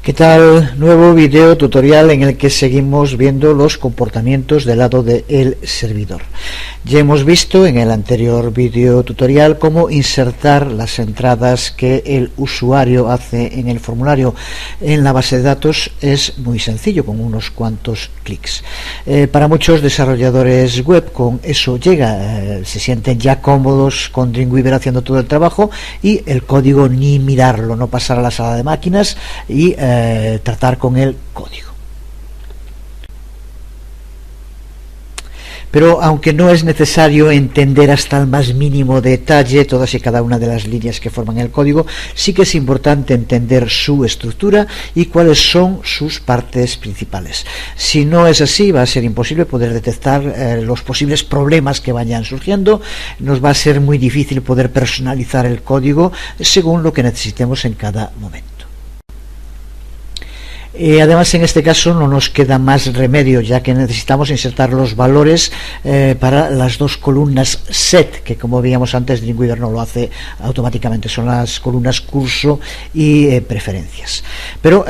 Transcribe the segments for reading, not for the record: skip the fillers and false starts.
¿Qué tal? Nuevo video tutorial en el que seguimos viendo los comportamientos del lado del servidor. Ya hemos visto en el anterior video tutorial cómo insertar las entradas que el usuario hace en el formulario en la base de datos. Es muy sencillo, con unos cuantos clics. Para muchos desarrolladores web con eso llega, se sienten ya cómodos con Dreamweaver haciendo todo el trabajo y el código ni mirarlo, no pasar a la sala de máquinas y tratar con el código. Pero aunque no es necesario entender hasta el más mínimo detalle todas y cada una de las líneas que forman el código, sí que es importante entender su estructura y cuáles son sus partes principales. Si no es así, va a ser imposible poder detectar los posibles problemas que vayan surgiendo. Nos va a ser muy difícil poder personalizar el código según lo que necesitemos en cada momento. Además, en este caso no nos queda más remedio, ya que necesitamos insertar los valores para las dos columnas set, que como veíamos antes Dreamweaver no lo hace automáticamente, son las columnas curso y preferencias. Pero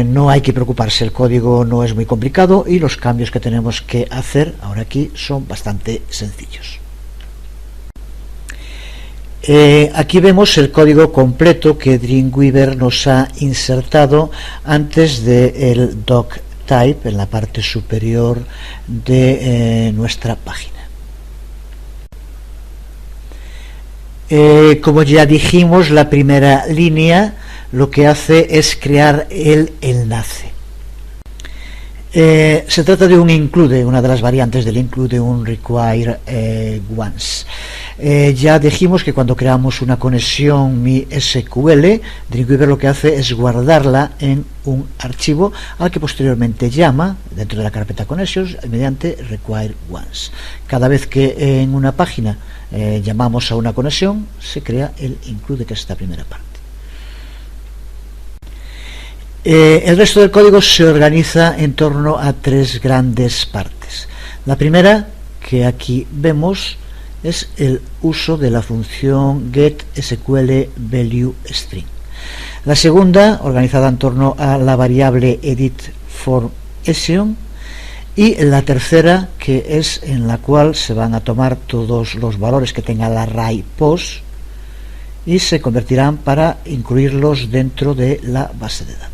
no hay que preocuparse, el código no es muy complicado y los cambios que tenemos que hacer ahora aquí son bastante sencillos. Aquí vemos el código completo que Dreamweaver nos ha insertado antes del doc type en la parte superior de nuestra página. Como ya dijimos, la primera línea lo que hace es crear el enlace. Se trata de un include, una de las variantes del include, un require once. Ya dijimos que cuando creamos una conexión MySQL, Dreamweaver lo que hace es guardarla en un archivo al que posteriormente llama dentro de la carpeta connections mediante require once. Cada vez que en una página llamamos a una conexión, se crea el include, que es esta primera parte. El resto del código se organiza en torno a tres grandes partes. La primera, que aquí vemos, es el uso de la función getSQLValueString. La segunda, organizada en torno a la variable editFormAction. Y la tercera, que es en la cual se van a tomar todos los valores que tenga la array post y se convertirán para incluirlos dentro de la base de datos.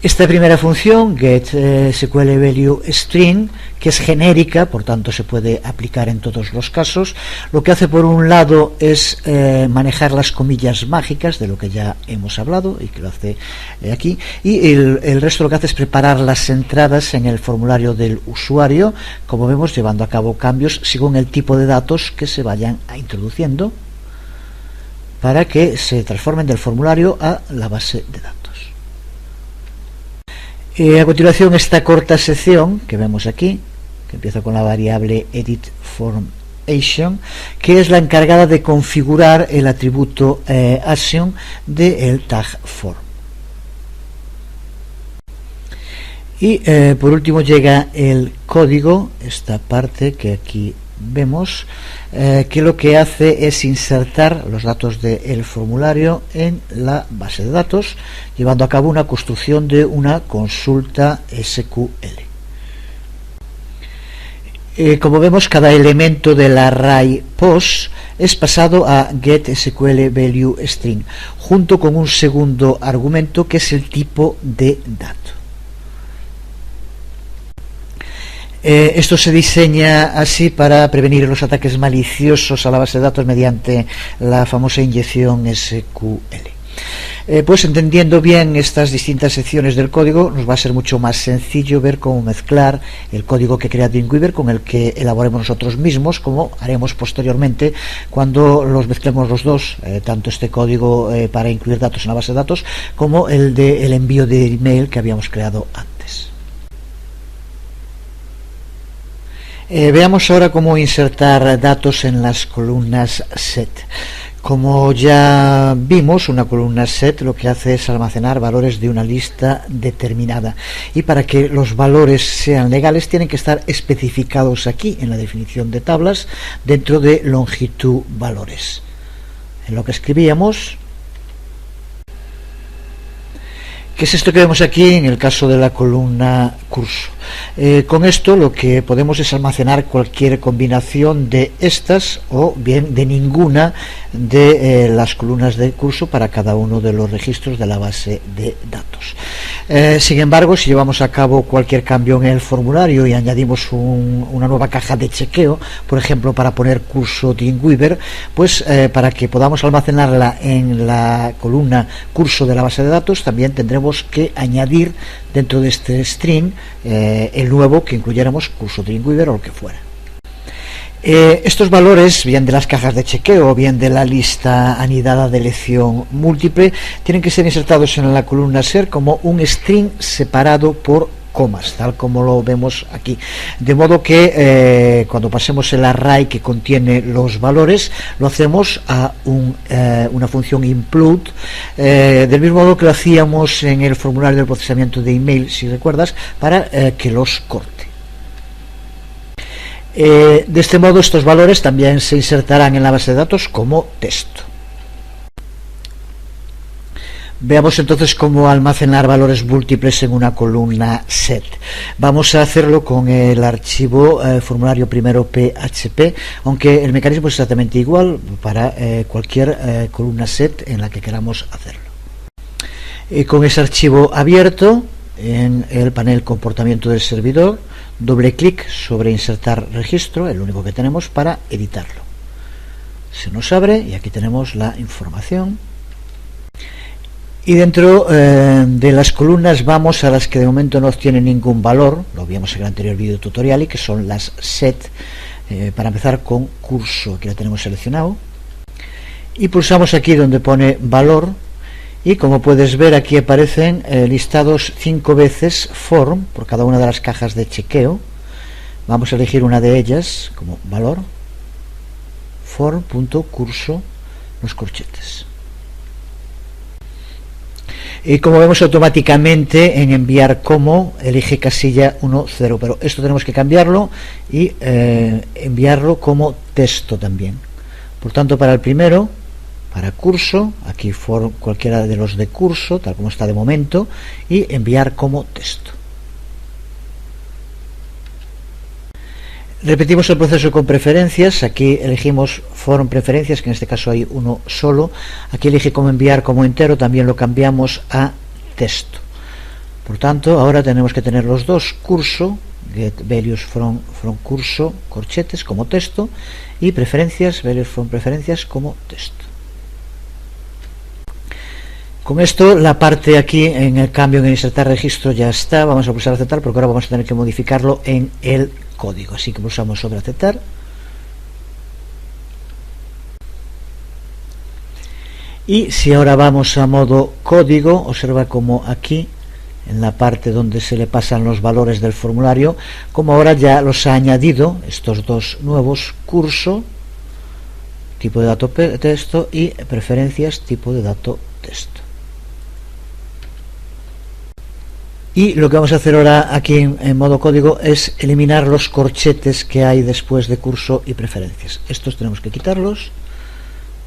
Esta primera función, getSQLValueString, que es genérica, por tanto se puede aplicar en todos los casos, lo que hace por un lado es manejar las comillas mágicas, de lo que ya hemos hablado y que lo hace aquí, y el resto lo que hace es preparar las entradas en el formulario del usuario, como vemos, llevando a cabo cambios según el tipo de datos que se vayan introduciendo para que se transformen del formulario a la base de datos. A continuación, esta corta sección que vemos aquí, que empieza con la variable editFormAction, que es la encargada de configurar el atributo action del tag form. Y por último llega el código, esta parte que aquí vemos, que lo que hace es insertar los datos del formulario en la base de datos, llevando a cabo una construcción de una consulta SQL. Como vemos, cada elemento del array post es pasado a getSQLValueString, junto con un segundo argumento que es el tipo de dato. Esto se diseña así para prevenir los ataques maliciosos a la base de datos mediante la famosa inyección SQL. Pues entendiendo bien estas distintas secciones del código, nos va a ser mucho más sencillo ver cómo mezclar el código que crea Dreamweaver con el que elaboremos nosotros mismos, como haremos posteriormente cuando los mezclemos los dos, tanto este código para incluir datos en la base de datos como el del envío de email que habíamos creado antes. Veamos ahora cómo insertar datos en las columnas set. Como ya vimos, una columna set lo que hace es almacenar valores de una lista determinada, y para que los valores sean legales tienen que estar especificados aquí en la definición de tablas dentro de longitud valores. En lo que escribíamos ¿Qué es esto que vemos aquí en el caso de la columna curso? Con esto lo que podemos es almacenar cualquier combinación de estas o bien de ninguna de las columnas de curso para cada uno de los registros de la base de datos. Sin embargo, si llevamos a cabo cualquier cambio en el formulario y añadimos una nueva caja de chequeo, por ejemplo para poner curso Dreamweaver, pues para que podamos almacenarla en la columna curso de la base de datos, también tendremos que añadir dentro de este string el nuevo que incluyéramos curso Dreamweaver o lo que fuera. Estos valores, bien de las cajas de chequeo o bien de la lista anidada de elección múltiple, tienen que ser insertados en la columna ser como un string separado por comas, tal como lo vemos aquí, de modo que cuando pasemos el array que contiene los valores lo hacemos a una función include, del mismo modo que lo hacíamos en el formulario del procesamiento de email, si recuerdas, para que los corte. De este modo estos valores también se insertarán en la base de datos como texto. Veamos entonces cómo almacenar valores múltiples en una columna set. Vamos a hacerlo con el archivo formulario primero PHP, aunque el mecanismo es exactamente igual para cualquier columna set en la que queramos hacerlo. Con ese archivo abierto en el panel comportamiento del servidor, doble clic sobre insertar registro, el único que tenemos, para editarlo. Se nos abre y aquí tenemos la información. Y dentro de las columnas vamos a las que de momento no tienen ningún valor, lo vimos en el anterior vídeo tutorial, y que son las set, para empezar con curso, que la tenemos seleccionado, y pulsamos aquí donde pone valor, y como puedes ver aquí aparecen listados 5 veces form por cada una de las cajas de chequeo. Vamos a elegir una de ellas como valor, form.curso, los corchetes. Y como vemos automáticamente en enviar como elige casilla 1,0, pero esto tenemos que cambiarlo y enviarlo como texto también. Por tanto, para el primero, para curso, aquí for cualquiera de los de curso, tal como está de momento, y enviar como texto. Repetimos el proceso con preferencias. Aquí elegimos form preferencias, que en este caso hay uno solo. Aquí elige como enviar como entero, también lo cambiamos a texto. Por tanto, ahora tenemos que tener los dos, curso, get values from curso, corchetes como texto, y preferencias, values from preferencias como texto. Con esto la parte aquí en el cambio en insertar registro ya está. Vamos a pulsar aceptar porque ahora vamos a tener que modificarlo en el código, así que pulsamos sobre aceptar. Y si ahora vamos a modo código, observa como aquí en la parte donde se le pasan los valores del formulario, como ahora ya los ha añadido estos dos nuevos, curso tipo de dato texto y preferencias tipo de dato texto. Y lo que vamos a hacer ahora aquí en modo código es eliminar los corchetes que hay después de curso y preferencias. Estos tenemos que quitarlos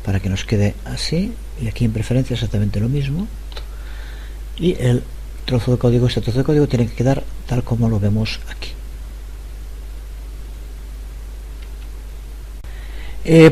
para que nos quede así, y aquí en preferencias exactamente lo mismo, y el trozo de código, este trozo de código tiene que quedar tal como lo vemos aquí.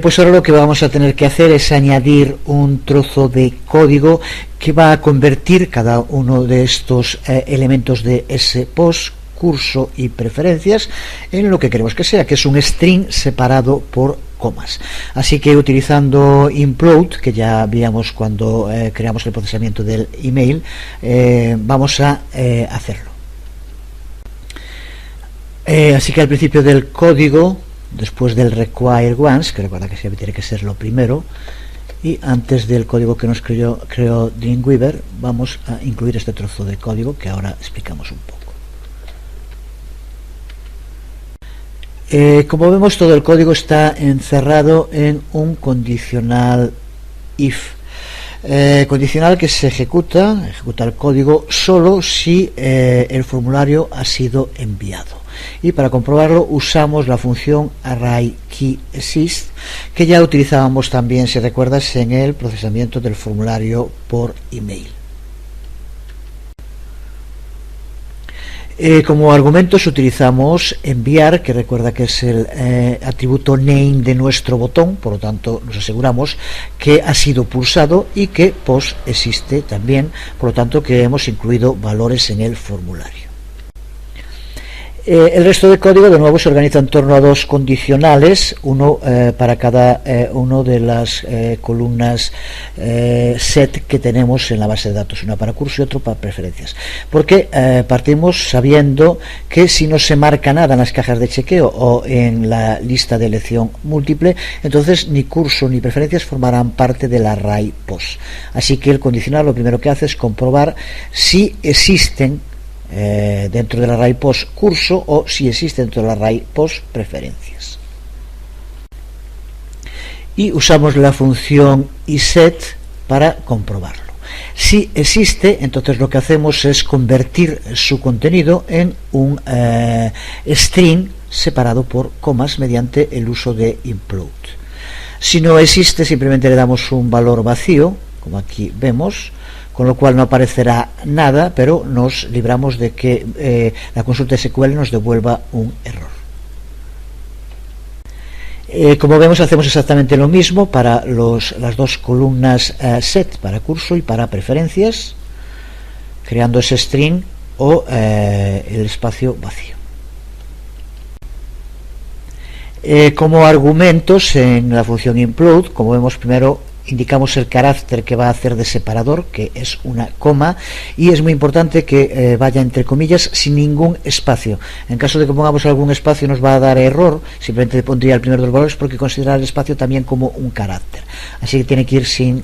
Pues ahora lo que vamos a tener que hacer es añadir un trozo de código que va a convertir cada uno de estos elementos de ese post, curso y preferencias en lo que queremos que sea, que es un string separado por comas. Así que utilizando implode, que ya vimos cuando creamos el procesamiento del email, vamos a hacerlo. Así que al principio del código, después del require once, que recuerda que siempre tiene que ser lo primero, y antes del código que nos creó Dreamweaver, vamos a incluir este trozo de código que ahora explicamos un poco. Como vemos, todo el código está encerrado en un condicional if. Condicional que se ejecuta el código solo si el formulario ha sido enviado. Y para comprobarlo usamos la función arrayKeyExist, que ya utilizábamos también, si recuerdas, en el procesamiento del formulario por email. Como argumentos utilizamos enviar, que recuerda que es el atributo name de nuestro botón, por lo tanto nos aseguramos que ha sido pulsado, y que post existe también, por lo tanto que hemos incluido valores en el formulario. El resto del código de nuevo se organiza en torno a dos condicionales, uno para cada uno de las columnas set que tenemos en la base de datos, una para curso y otro para preferencias, porque partimos sabiendo que si no se marca nada en las cajas de chequeo o en la lista de elección múltiple, entonces ni curso ni preferencias formarán parte del array post. Así que el condicional lo primero que hace es comprobar si existen dentro del array post curso o si existe dentro del array post preferencias, y usamos la función iset para comprobarlo. Si existe, entonces lo que hacemos es convertir su contenido en un string separado por comas mediante el uso de implode. Si no existe, simplemente le damos un valor vacío, como aquí vemos, con lo cual no aparecerá nada, pero nos libramos de que la consulta SQL nos devuelva un error. Como vemos, hacemos exactamente lo mismo para las dos columnas set, para curso y para preferencias, creando ese string o el espacio vacío. Como argumentos en la función implode, como vemos, primero indicamos el carácter que va a hacer de separador, que es una coma, y es muy importante que vaya entre comillas sin ningún espacio. En caso de que pongamos algún espacio nos va a dar error, simplemente pondría el primero de los valores porque considera el espacio también como un carácter. Así que tiene que ir sin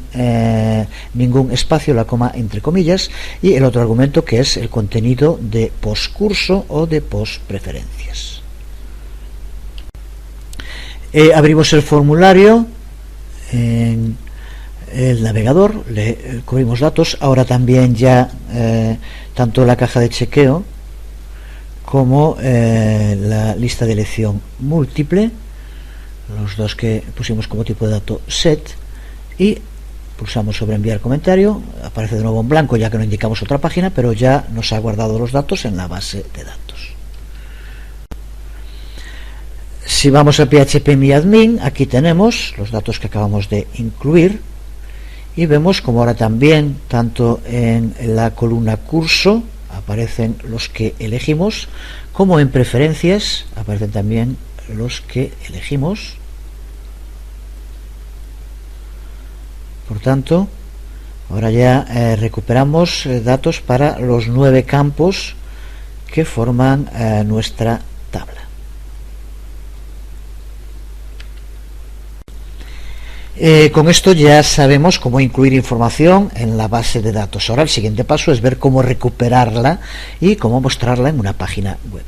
ningún espacio, la coma entre comillas, y el otro argumento que es el contenido de postcurso o de postpreferencias. Abrimos el formulario en el navegador, le cubrimos datos. Ahora también ya tanto la caja de chequeo como la lista de elección múltiple, los dos que pusimos como tipo de dato set, y pulsamos sobre enviar comentario. Aparece de nuevo en blanco ya que no indicamos otra página, pero ya nos ha guardado los datos en la base de datos. Si vamos a phpMyAdmin, aquí tenemos los datos que acabamos de incluir, y vemos como ahora también tanto en la columna curso aparecen los que elegimos, como en preferencias aparecen también los que elegimos. Por tanto, ahora ya recuperamos datos para los 9 campos que forman nuestra tabla. Con esto ya sabemos cómo incluir información en la base de datos. Ahora el siguiente paso es ver cómo recuperarla y cómo mostrarla en una página web.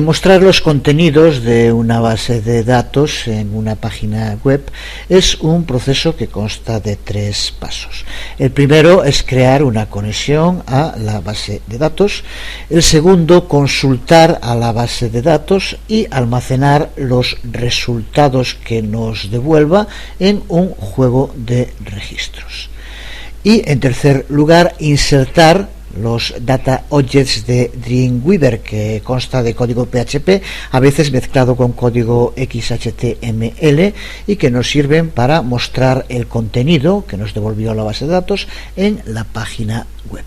Mostrar los contenidos de una base de datos en una página web es un proceso que consta de 3 pasos. El primero es crear una conexión a la base de datos. El segundo, consultar a la base de datos y almacenar los resultados que nos devuelva en un juego de registros. Y en tercer lugar, insertar los data objects de Dreamweaver, que consta de código PHP, a veces mezclado con código XHTML, y que nos sirven para mostrar el contenido que nos devolvió la base de datos en la página web.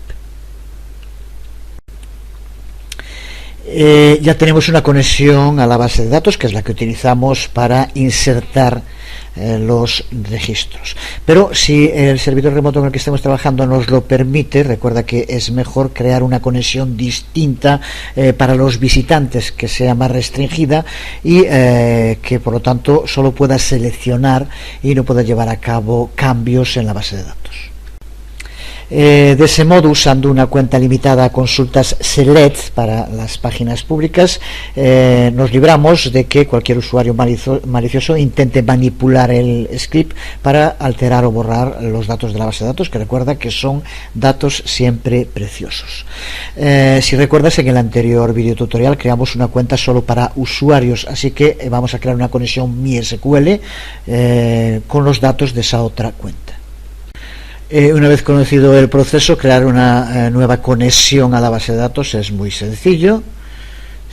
Ya tenemos una conexión a la base de datos, que es la que utilizamos para insertar los registros, pero si el servidor remoto en el que estemos trabajando nos lo permite, recuerda que es mejor crear una conexión distinta para los visitantes, que sea más restringida y que por lo tanto solo pueda seleccionar y no pueda llevar a cabo cambios en la base de datos. De ese modo, usando una cuenta limitada a consultas select para las páginas públicas, nos libramos de que cualquier usuario malicioso intente manipular el script para alterar o borrar los datos de la base de datos, que recuerda que son datos siempre preciosos. Si recuerdas, en el anterior video tutorial creamos una cuenta solo para usuarios, así que vamos a crear una conexión MySQL con los datos de esa otra cuenta. Una vez conocido el proceso, crear una nueva conexión a la base de datos es muy sencillo.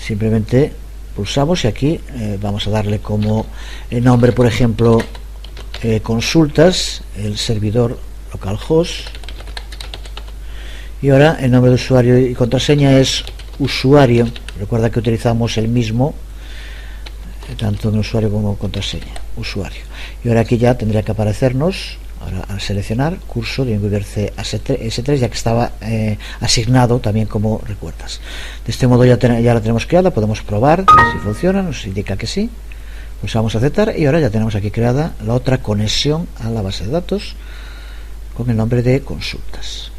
Simplemente pulsamos y aquí vamos a darle como nombre, por ejemplo, consultas, el servidor localhost, y ahora el nombre de usuario y contraseña es usuario. Recuerda que utilizamos el mismo tanto en usuario como contraseña, usuario. Y ahora aquí ya tendría que aparecernos, ahora al seleccionar, curso de Dreamweaver CS3, ya que estaba asignado también, como recuerdas. De este modo ya la tenemos creada, podemos probar si funciona, nos indica que sí. Pulsamos aceptar y ahora ya tenemos aquí creada la otra conexión a la base de datos con el nombre de consultas.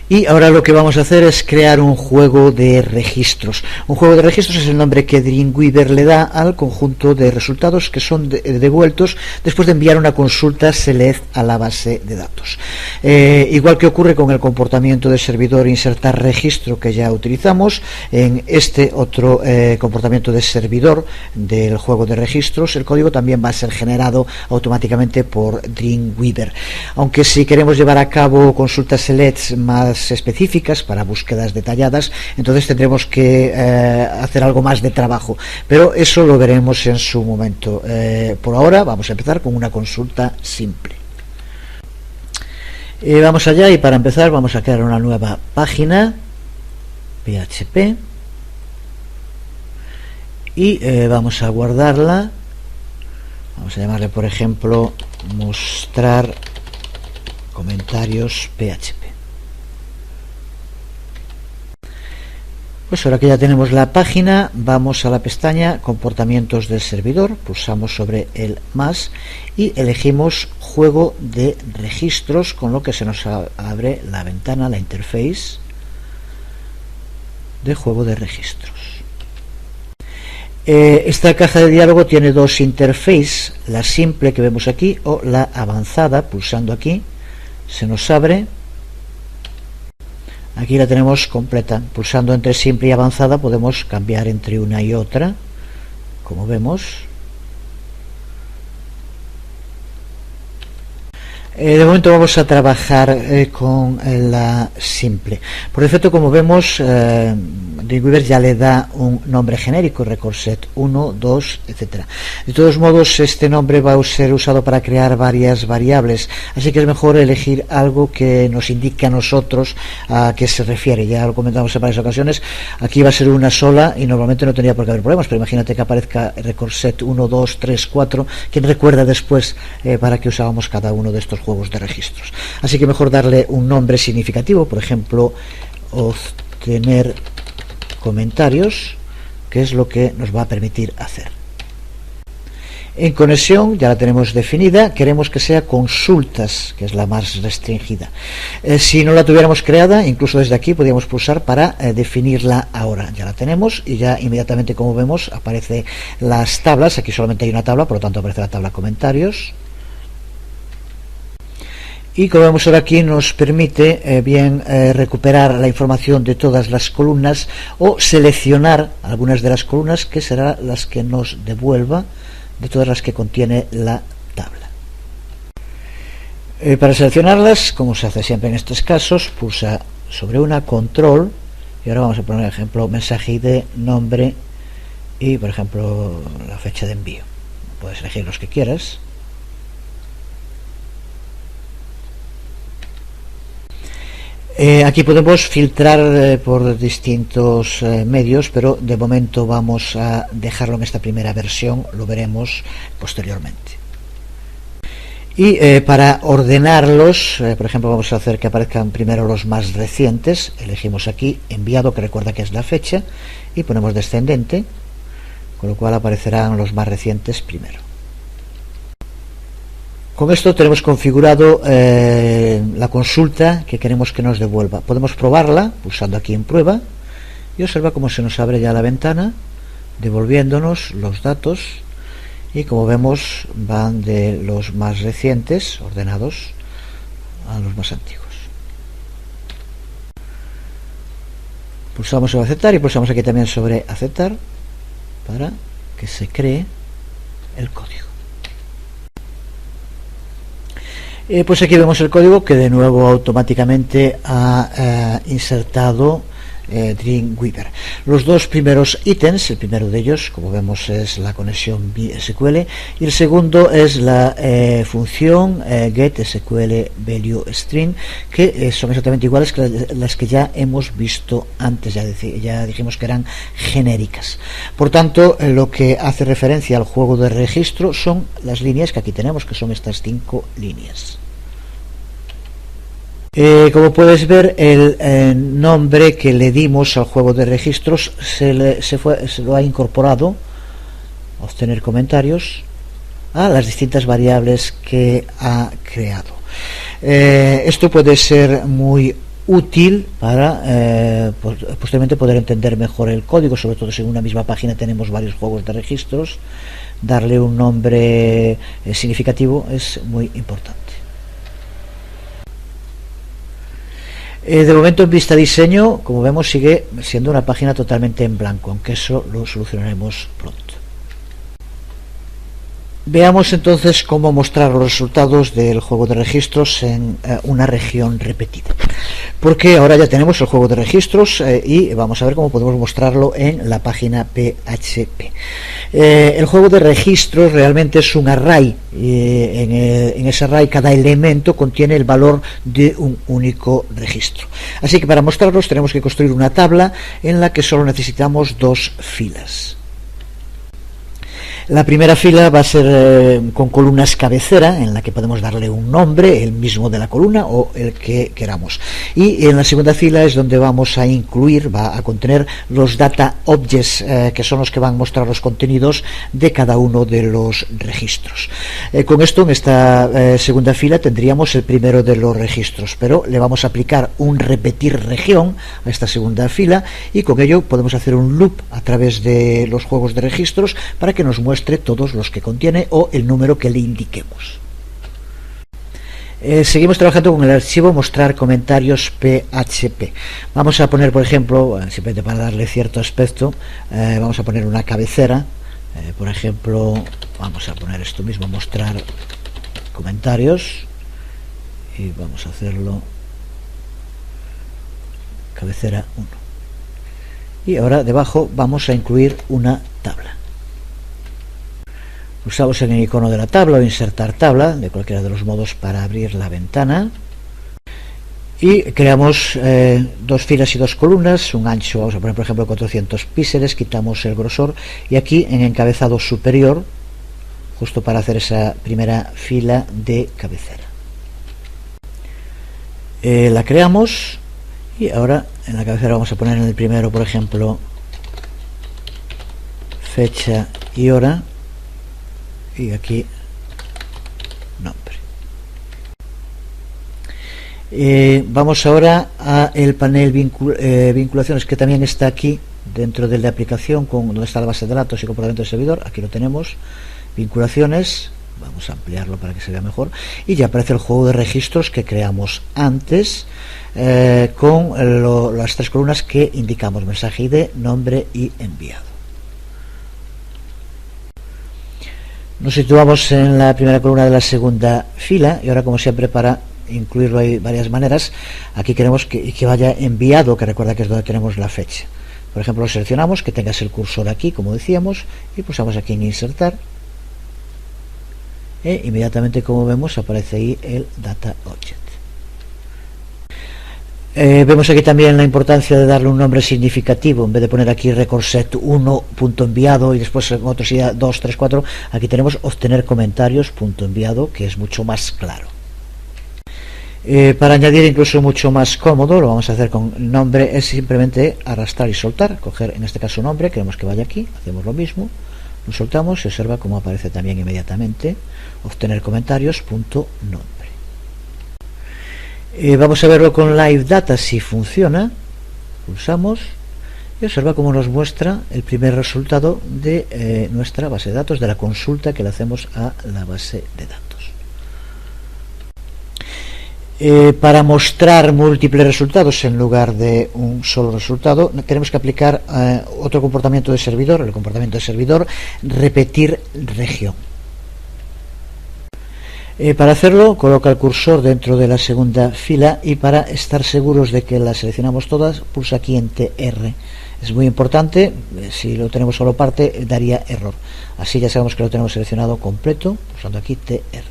Y ahora lo que vamos a hacer es crear un juego de registros. Un juego de registros es el nombre que Dreamweaver le da al conjunto de resultados que son devueltos después de enviar una consulta select a la base de datos. Igual que ocurre con el comportamiento de servidor insertar registro que ya utilizamos, en este otro comportamiento de servidor del juego de registros, el código también va a ser generado automáticamente por Dreamweaver. Aunque si queremos llevar a cabo consultas select más específicas para búsquedas detalladas, entonces tendremos que hacer algo más de trabajo, pero eso lo veremos en su momento. Por ahora vamos a empezar con una consulta simple. Vamos allá y para empezar vamos a crear una nueva página PHP y vamos a guardarla. Vamos a llamarle, por ejemplo, mostrar comentarios PHP. Pues ahora que ya tenemos la página, vamos a la pestaña comportamientos del servidor, pulsamos sobre el más y elegimos juego de registros, con lo que se nos abre la ventana, la interface de juego de registros. Esta caja de diálogo tiene dos interfaces, la simple que vemos aquí o la avanzada. Pulsando aquí se nos abre. Aquí la tenemos completa. Pulsando entre simple y avanzada podemos cambiar entre una y otra, como vemos. De momento vamos a trabajar con la simple. Por defecto, como vemos, Dreamweaver ya le da un nombre genérico, record set 1, 2, etcétera. De todos modos, este nombre va a ser usado para crear varias variables, así que es mejor elegir algo que nos indique a nosotros a qué se refiere. Ya lo comentamos en varias ocasiones, aquí va a ser una sola y normalmente no tendría por qué haber problemas, pero imagínate que aparezca record set 1, 2, 3, 4. ¿Quién recuerda después para qué usábamos cada uno de estos juegos de registros? Así que mejor darle un nombre significativo, por ejemplo, obtener comentarios, que es lo que nos va a permitir hacer. En conexión ya la tenemos definida, queremos que sea consultas, que es la más restringida. Si no la tuviéramos creada, incluso desde aquí podríamos pulsar para definirla ahora. Ya la tenemos y ya inmediatamente, como vemos, aparecen las tablas. Aquí solamente hay una tabla, por lo tanto aparece la tabla comentarios. Y como vemos ahora aquí, nos permite recuperar la información de todas las columnas o seleccionar algunas de las columnas, que serán las que nos devuelva de todas las que contiene la tabla. Para seleccionarlas, como se hace siempre en estos casos, pulsa sobre una, control, y ahora vamos a poner, por ejemplo, mensaje ID, nombre y, por ejemplo, la fecha de envío. Puedes elegir los que quieras. Aquí podemos filtrar por distintos medios, pero de momento vamos a dejarlo en esta primera versión, lo veremos posteriormente. Y para ordenarlos, por ejemplo, vamos a hacer que aparezcan primero los más recientes. Elegimos aquí enviado, que recuerda que es la fecha, y ponemos descendente, con lo cual aparecerán los más recientes primero. Con esto tenemos configurado la consulta que queremos que nos devuelva. Podemos probarla pulsando aquí en prueba y observa cómo se nos abre ya la ventana devolviéndonos los datos, y como vemos van de los más recientes ordenados a los más antiguos. Pulsamos sobre aceptar y pulsamos aquí también sobre aceptar para que se cree el código. Pues aquí vemos el código que de nuevo automáticamente ha insertado Dreamweaver. Los dos primeros ítems, el primero de ellos, como vemos, es la conexión SQL, y el segundo es la función getSQLValueString, que son exactamente iguales que las que ya hemos visto antes. Ya dijimos que eran genéricas. Por tanto, lo que hace referencia al juego de registro son las líneas que aquí tenemos, que son estas 5 líneas. Como puedes ver, el nombre que le dimos al juego de registros se lo ha incorporado, obtener comentarios, a las distintas variables que ha creado. Esto puede ser muy útil para posteriormente poder entender mejor el código, sobre todo si en una misma página tenemos varios juegos de registros. Darle un nombre significativo es muy importante. De momento, en vista diseño, como vemos, sigue siendo una página totalmente en blanco, aunque eso lo solucionaremos pronto. Veamos entonces cómo mostrar los resultados del juego de registros en una región repetida, porque ahora ya tenemos el juego de registros y vamos a ver cómo podemos mostrarlo en la página PHP. El juego de registros realmente es un array, en ese array cada elemento contiene el valor de un único registro, así que para mostrarlos tenemos que construir una tabla en la que solo necesitamos 2 filas. La primera fila va a ser con columnas cabecera, en la que podemos darle un nombre, el mismo de la columna o el que queramos. Y en la segunda fila es donde vamos a incluir, va a contener los data objects, que son los que van a mostrar los contenidos de cada uno de los registros. Con esto, en esta segunda fila tendríamos el primero de los registros, pero le vamos a aplicar un repetir región a esta segunda fila, y con ello podemos hacer un loop a través de los juegos de registros para que nos muestre todos los que contiene o el número que le indiquemos. Seguimos trabajando con el archivo mostrar comentarios PHP. Vamos a poner, por ejemplo, simplemente para darle cierto aspecto, vamos a poner una cabecera. Por ejemplo, vamos a poner esto mismo, mostrar comentarios, y vamos a hacerlo cabecera 1. Y ahora debajo vamos a incluir una tabla. Usamos el icono de la tabla o insertar tabla, de cualquiera de los modos, para abrir la ventana. Y creamos 2 filas y 2 columnas, un ancho, vamos a poner por ejemplo 400 píxeles, quitamos el grosor, y aquí en encabezado superior, justo para hacer esa primera fila de cabecera. La creamos, y ahora en la cabecera vamos a poner en el primero, por ejemplo, fecha y hora, y aquí nombre. Vamos ahora a el panel vinculaciones, que también está aquí dentro de la aplicación, con donde está la base de datos y comportamiento del servidor. Aquí lo tenemos, vinculaciones. Vamos a ampliarlo para que se vea mejor, y ya aparece el juego de registros que creamos antes, con las 3 columnas que indicamos: mensaje ID, nombre y enviado. Nos situamos en la primera columna de la segunda fila, y ahora, como siempre, para incluirlo hay varias maneras. Aquí queremos que vaya enviado, que recuerda que es donde tenemos la fecha. Por ejemplo, lo seleccionamos, que tengas el cursor aquí, como decíamos, y pulsamos aquí en insertar, e inmediatamente, como vemos, aparece ahí el data object. Vemos aquí también la importancia de darle un nombre significativo. En vez de poner aquí recordset1.enviado y después en otro sería 2, 3, 4, aquí tenemos obtener comentarios.enviado, que es mucho más claro. Para añadir incluso mucho más cómodo, lo vamos a hacer con nombre, es simplemente arrastrar y soltar, coger en este caso nombre, queremos que vaya aquí, hacemos lo mismo, lo soltamos y observa cómo aparece también inmediatamente obtener comentarios.nombre. Vamos a verlo con Live Data si funciona. Pulsamos y observa cómo nos muestra el primer resultado de nuestra base de datos, de la consulta que le hacemos a la base de datos. Para mostrar múltiples resultados en lugar de un solo resultado, tenemos que aplicar otro comportamiento de servidor, el comportamiento de servidor repetir región. Para hacerlo, coloca el cursor dentro de la segunda fila y para estar seguros de que las seleccionamos todas, pulsa aquí en TR. Es muy importante, si lo tenemos solo parte daría error. Así ya sabemos que lo tenemos seleccionado completo, pulsando aquí TR.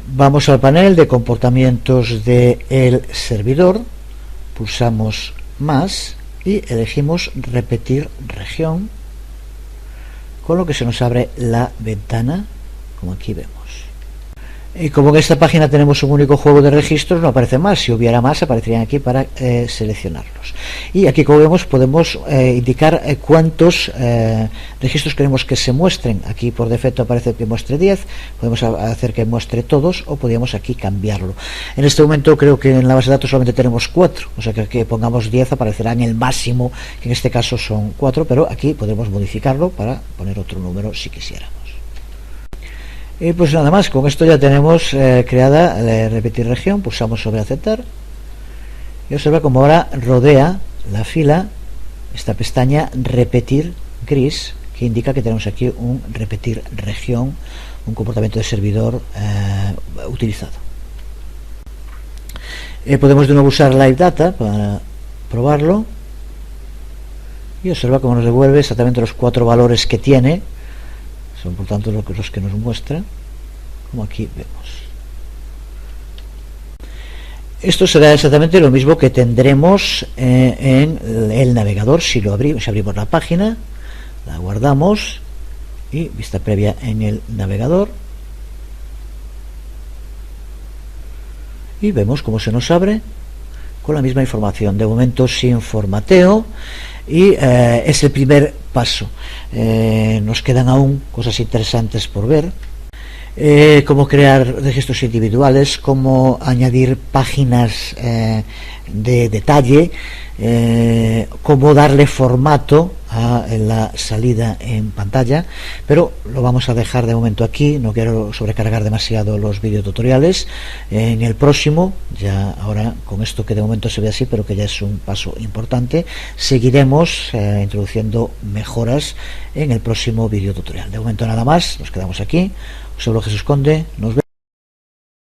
Vamos al panel de comportamientos del servidor, pulsamos más y elegimos repetir región, con lo que se nos abre la ventana, como aquí vemos. Y como en esta página tenemos un único juego de registros, no aparece más. Si hubiera más, aparecerían aquí para seleccionarlos. Y aquí, como vemos, podemos indicar cuántos registros queremos que se muestren. Aquí por defecto aparece que muestre 10, podemos hacer que muestre todos o podríamos aquí cambiarlo. En este momento creo que en la base de datos solamente tenemos 4, o sea que pongamos 10 aparecerá en el máximo, que en este caso son 4, pero aquí podemos modificarlo para poner otro número si quisiéramos. Y pues nada más, con esto ya tenemos creada repetir región, pulsamos sobre aceptar y observa como ahora rodea la fila esta pestaña repetir gris, que indica que tenemos aquí un repetir región, un comportamiento de servidor utilizado. Podemos de nuevo usar live data para probarlo y observa cómo nos devuelve exactamente los 4 valores que tiene. Son por tanto los que nos muestra, como aquí vemos. Esto será exactamente lo mismo que tendremos en el navegador si abrimos la página, la guardamos y vista previa en el navegador y vemos cómo se nos abre con la misma información, de momento sin formateo. Y es el primer paso. Nos quedan aún cosas interesantes por ver, cómo crear registros individuales, cómo añadir páginas de detalle, cómo darle formato a la salida en pantalla, pero lo vamos a dejar de momento aquí. No quiero sobrecargar demasiado los videotutoriales. En el próximo, ya ahora con esto que de momento se ve así, pero que ya es un paso importante, seguiremos introduciendo mejoras en el próximo videotutorial. De momento nada más, nos quedamos aquí. Os hablo Jesús Conde, nos vemos.